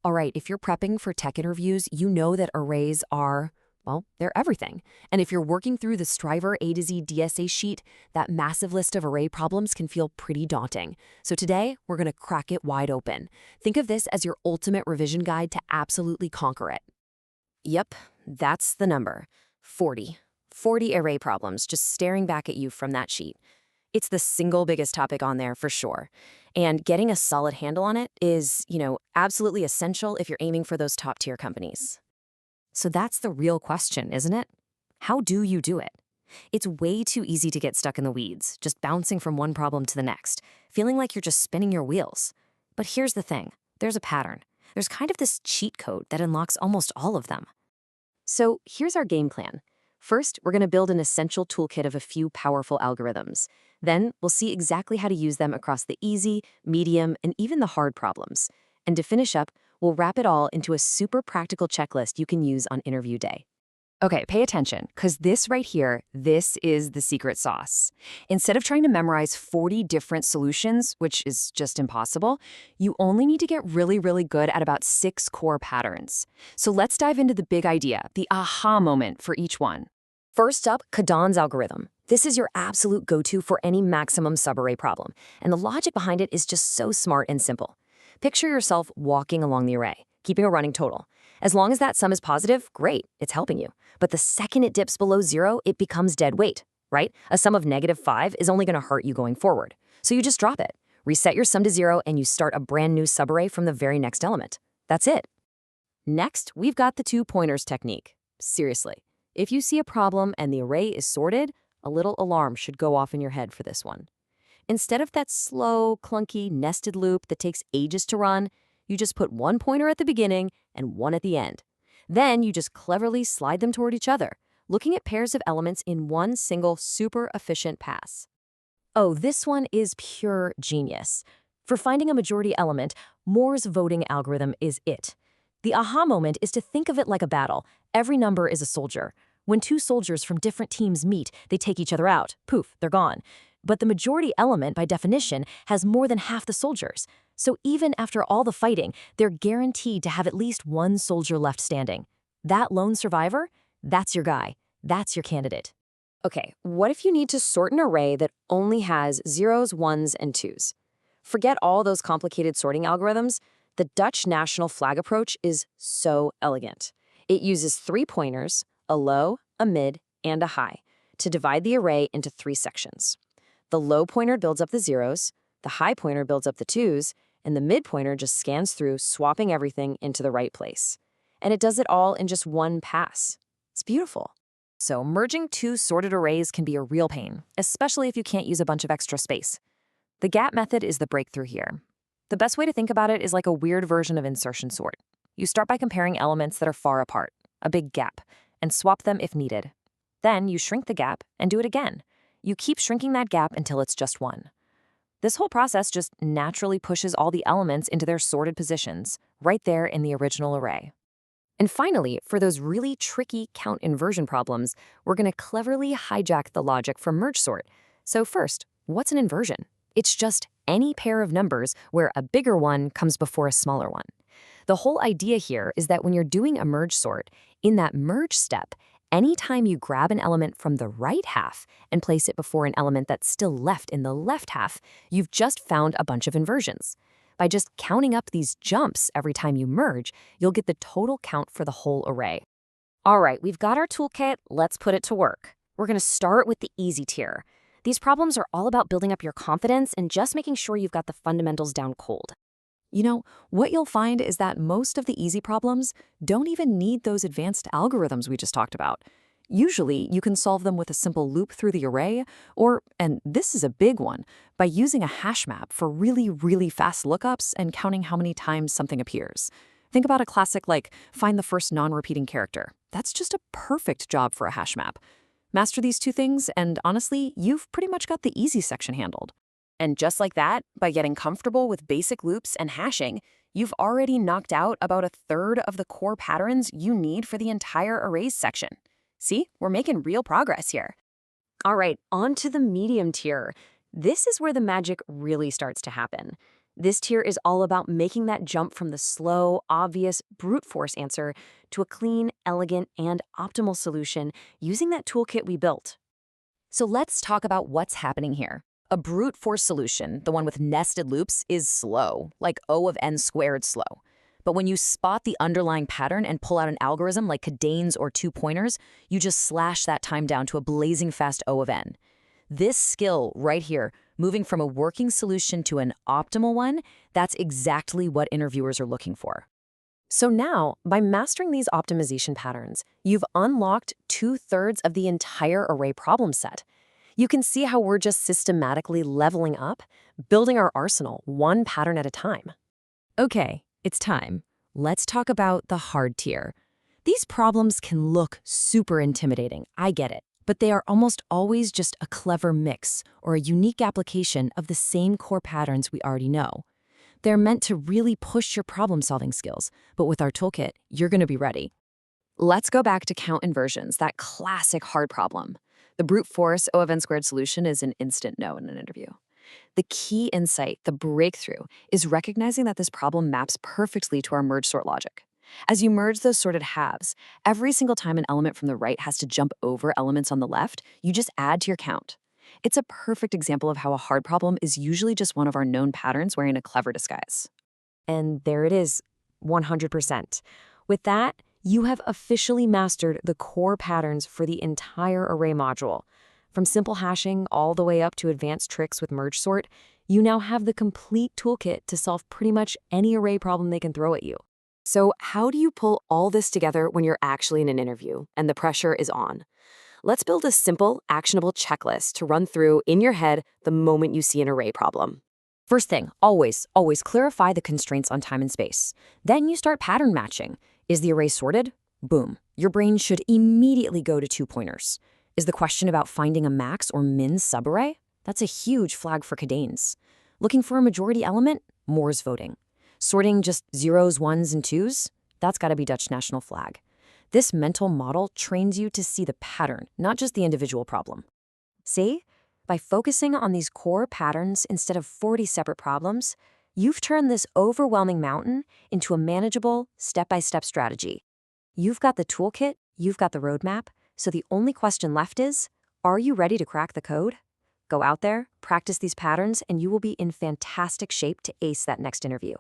All right, if you're prepping for tech interviews, you know that arrays are, well, they're everything. And if you're working through the Striver A to Z DSA sheet, that massive list of array problems can feel pretty daunting. So today, we're going to crack it wide open. Think of this as your ultimate revision guide to absolutely conquer it. Yep, that's the number. 40. 40 array problems just staring back at you from that sheet. It's the single biggest topic on there for sure. And getting a solid handle on it is, absolutely essential if you're aiming for those top-tier companies. So that's the real question, isn't it? How do you do it? It's way too easy to get stuck in the weeds, just bouncing from one problem to the next, feeling like you're just spinning your wheels. But here's the thing. There's a pattern. There's kind of this cheat code that unlocks almost all of them. So here's our game plan. First, we're going to build an essential toolkit of a few powerful algorithms. Then, we'll see exactly how to use them across the easy, medium, and even the hard problems. And to finish up, we'll wrap it all into a super practical checklist you can use on interview day. Okay, pay attention, because this right here, this is the secret sauce. Instead of trying to memorize 40 different solutions, which is just impossible, you only need to get really, really good at about 6 core patterns. So let's dive into the big idea, the aha moment for each one. First up, Kadon's algorithm. This is your absolute go-to for any maximum subarray problem, and the logic behind it is just so smart and simple. Picture yourself walking along the array, keeping a running total. As long as that sum is positive, great, it's helping you. But the second it dips below 0, it becomes dead weight, right? A sum of -5 is only going to hurt you going forward. So you just drop it, reset your sum to 0, and you start a brand new subarray from the very next element. That's it. Next, we've got the 2 pointers technique. Seriously, if you see a problem and the array is sorted, a little alarm should go off in your head for this one. Instead of that slow, clunky, nested loop that takes ages to run, you just put 1 pointer at the beginning and 1 at the end. Then you just cleverly slide them toward each other, looking at pairs of elements in one single super efficient pass. Oh, this one is pure genius. For finding a majority element, Moore's voting algorithm is it. The aha moment is to think of it like a battle. Every number is a soldier. When 2 soldiers from different teams meet, they take each other out. Poof, they're gone. But the majority element, by definition, has more than half the soldiers. So even after all the fighting, they're guaranteed to have at least 1 soldier left standing. That lone survivor? That's your guy. That's your candidate. Okay, what if you need to sort an array that only has 0s, 1s, and 2s? Forget all those complicated sorting algorithms. The Dutch national flag approach is so elegant. It uses 3 pointers, a low, a mid, and a high, to divide the array into 3 sections. The low pointer builds up the 0s, the high pointer builds up the 2s, and the mid pointer just scans through, swapping everything into the right place. And it does it all in just 1 pass. It's beautiful. So merging 2 sorted arrays can be a real pain, especially if you can't use a bunch of extra space. The gap method is the breakthrough here. The best way to think about it is like a weird version of insertion sort. You start by comparing elements that are far apart, a big gap, and swap them if needed. Then you shrink the gap and do it again. You keep shrinking that gap until it's just 1. This whole process just naturally pushes all the elements into their sorted positions, right there in the original array. And finally, for those really tricky count inversion problems, we're going to cleverly hijack the logic from merge sort. So first, what's an inversion? It's just any pair of numbers where a bigger one comes before a smaller one. The whole idea here is that when you're doing a merge sort, in that merge step, anytime you grab an element from the right half and place it before an element that's still left in the left half, you've just found a bunch of inversions. By just counting up these jumps every time you merge, you'll get the total count for the whole array. All right, we've got our toolkit. Let's put it to work. We're going to start with the easy tier. These problems are all about building up your confidence and just making sure you've got the fundamentals down cold. What you'll find is that most of the easy problems don't even need those advanced algorithms we just talked about. Usually, you can solve them with a simple loop through the array, or, and this is a big one, by using a hash map for really, really fast lookups and counting how many times something appears. Think about a classic like find the first non-repeating character. That's just a perfect job for a hash map. Master these 2 things, and honestly, you've pretty much got the easy section handled. And just like that, by getting comfortable with basic loops and hashing, you've already knocked out about 1/3 of the core patterns you need for the entire arrays section. See, we're making real progress here. All right, on to the medium tier. This is where the magic really starts to happen. This tier is all about making that jump from the slow, obvious, brute force answer to a clean, elegant, and optimal solution using that toolkit we built. So let's talk about what's happening here. A brute force solution, the one with nested loops, is slow, like O of n squared slow. But when you spot the underlying pattern and pull out an algorithm like Kadane's or two pointers, you just slash that time down to a blazing fast O of n. This skill right here, moving from a working solution to an optimal one, that's exactly what interviewers are looking for. So now, by mastering these optimization patterns, you've unlocked 2/3 of the entire array problem set. You can see how we're just systematically leveling up, building our arsenal one pattern at a time. Okay, it's time. Let's talk about the hard tier. These problems can look super intimidating, I get it, but they are almost always just a clever mix or a unique application of the same core patterns we already know. They're meant to really push your problem-solving skills, but with our toolkit, you're going to be ready. Let's go back to count inversions, that classic hard problem. The brute force O of n squared solution is an instant no in an interview. The key insight, the breakthrough, is recognizing that this problem maps perfectly to our merge sort logic. As you merge those sorted halves, every single time an element from the right has to jump over elements on the left, you just add to your count. It's a perfect example of how a hard problem is usually just one of our known patterns wearing a clever disguise. And there it is, 100%. With that, you have officially mastered the core patterns for the entire array module. From simple hashing all the way up to advanced tricks with merge sort, you now have the complete toolkit to solve pretty much any array problem they can throw at you. So how do you pull all this together when you're actually in an interview and the pressure is on? Let's build a simple, actionable checklist to run through in your head the moment you see an array problem. First thing, always clarify the constraints on time and space. Then you start pattern matching. Is the array sorted? Boom. Your brain should immediately go to two pointers. Is the question about finding a max or min subarray? That's a huge flag for Kadane's. Looking for a majority element? Moore's voting. Sorting just zeros, ones, and twos? That's got to be Dutch national flag. This mental model trains you to see the pattern, not just the individual problem. See? By focusing on these core patterns instead of 40 separate problems, you've turned this overwhelming mountain into a manageable, step-by-step strategy. You've got the toolkit, you've got the roadmap, so the only question left is, are you ready to crack the code? Go out there, practice these patterns, and you will be in fantastic shape to ace that next interview.